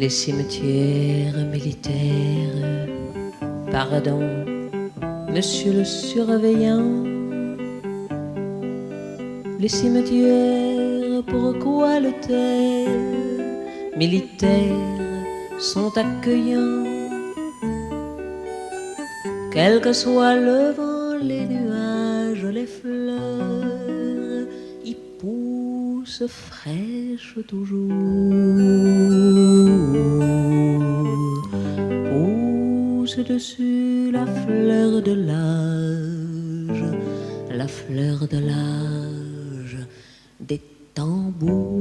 les cimetières militaires. Pardon, monsieur le surveillant, les cimetières, pourquoi le taire? Militaires sont accueillants, quel que soit le vent, les nuages, les fleurs y poussent fraîches toujours. Pousse dessus la fleur de l'âge, la fleur de l'âge des tambours.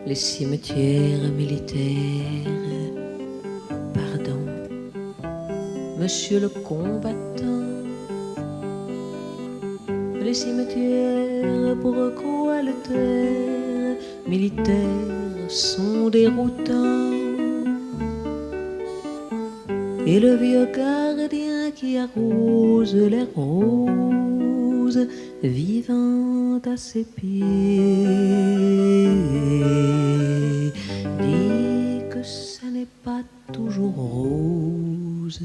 Les cimetières militaires, pardon, monsieur le combattant, les cimetières, pourquoi le taire? Militaires sont déroutants, et le vieux gardien qui arrose les roses, vivant à ses pieds, dit que ce n'est pas toujours rose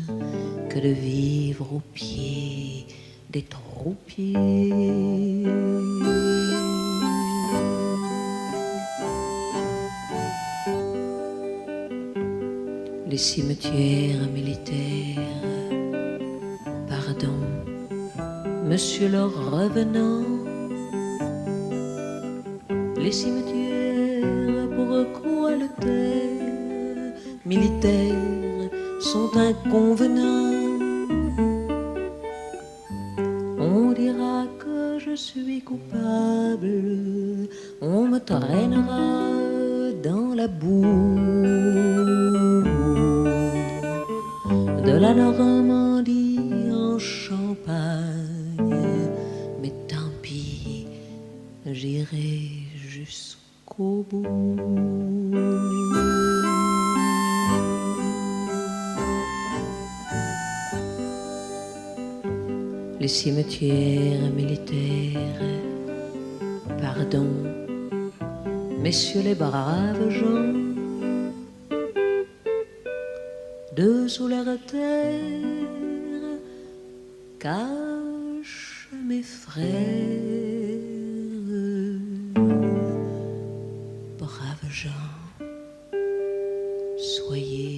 que de vivre au pied des troupiers. Les cimetières militaires, pardon, monsieur le revenant, les cimetières, pourquoi le taire? Militaires sont inconvenants, on dira que je suis coupable, on me traînera dans la boue de la Normandie en Champagne, mais tant pis, j'irai jusqu'au bout. Les cimetières militaires, pardon, messieurs les braves gens, dessous leur terre cachent mes frères. Braves gens, soyez